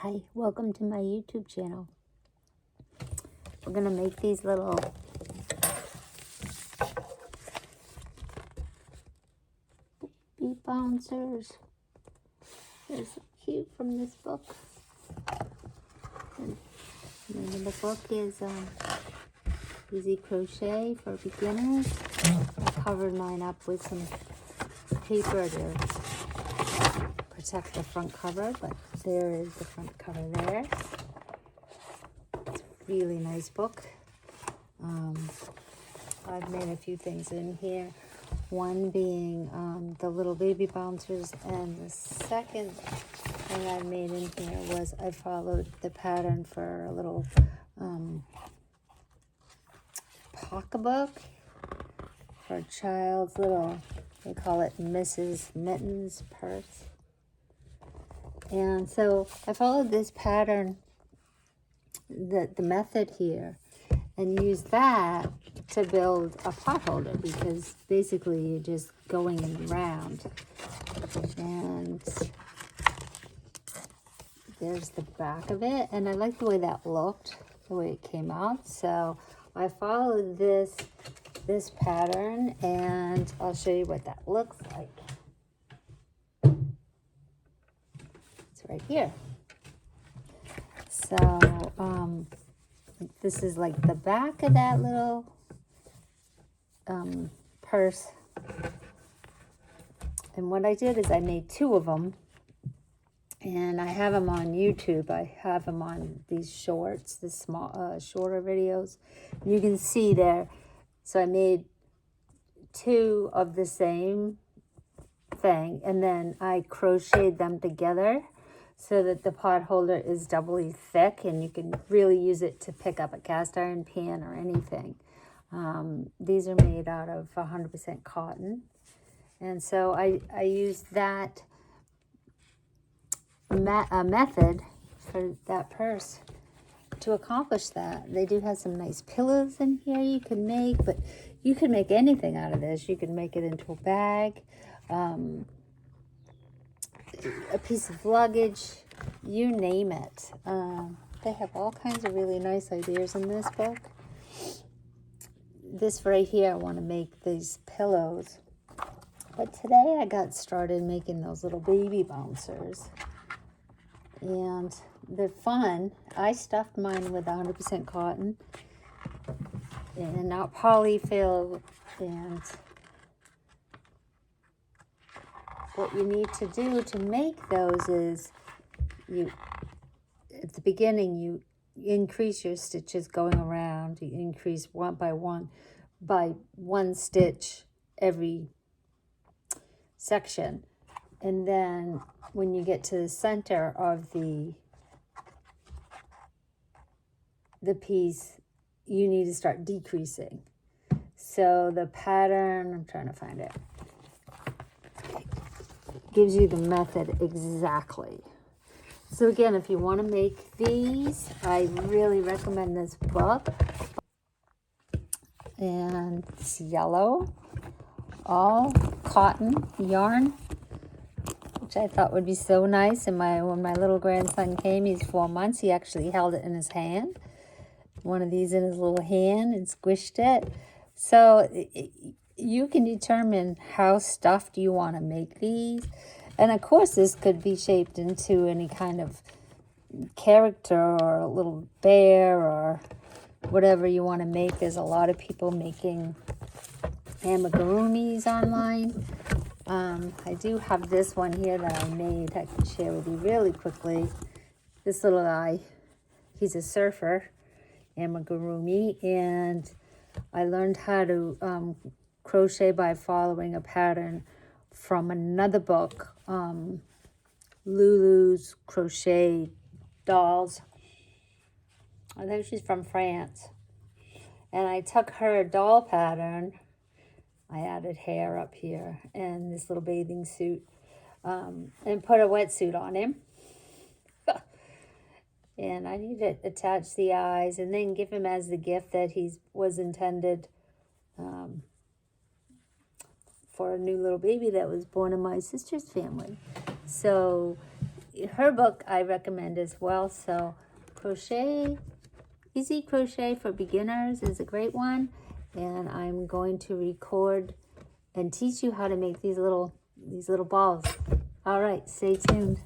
Hi, welcome to my YouTube channel. We're going to make these little beat bouncers. They're so cute from this book. And the name of the book is Easy Crochet for Beginners. I covered mine up with some paper to protect the front cover, but there is the front cover there. It's a really nice book. I've made a few things in here. One being the little baby bouncers, and the second thing I made in here was I followed the pattern for a little pocketbook for a child's little, they call it Mrs. Mittens purse. And so I followed this pattern, the method here, and used that to build a pot holder, because basically you're just going in the round. And there's the back of it, and I like the way that looked, the way it came out. So I followed this pattern, and I'll show you what that looks like. It's right here. So this is like the back of that little purse. And what I did is I made two of them, and I have them on YouTube. I have them on these shorts, the small, shorter videos. You can see there. So I made two of the same thing, and then I crocheted them together so that the pot holder is doubly thick, and you can really use it to pick up a cast iron pan or anything. These are made out of 100% cotton. And so I used that method for that purse to accomplish that. They do have some nice pillows in here you can make, but you can make anything out of this. You can make it into a bag, a piece of luggage, you name it. They have all kinds of really nice ideas in this book. This right here, I want to make these pillows. But today I got started making those little baby bouncers. And they're fun. I stuffed mine with 100% cotton and not polyfill. And what you need to do to make those is at the beginning, you increase your stitches going around. You increase one by one stitch every section. And then when you get to the center of the piece, you need to start decreasing. So the pattern, I'm trying to find it, gives you the method exactly. So again, if you want to make these, I really recommend this book. And it's yellow, all cotton yarn, which I thought would be so nice. And when my little grandson came, he's 4 months, he actually held it in his hand, one of these in his little hand, and squished it. So you can determine how stuffed you want to make these. And of course, this could be shaped into any kind of character or a little bear or whatever you want to make. There's a lot of people making amigurumis online. I do have this one here that I made. I can share with you really quickly. This little guy, he's a surfer, amigurumi, and I learned how to crochet by following a pattern from another book, Lulu's Crochet Dolls. I think she's from France. And I took her doll pattern. I added hair up here and this little bathing suit, and put a wetsuit on him. And I need to attach the eyes and then give him as the gift that he was intended for a new little baby that was born in my sister's family. So her book I recommend as well. So Crochet, Easy Crochet for Beginners is a great one. And I'm going to record and teach you how to make these little balls. All right, stay tuned.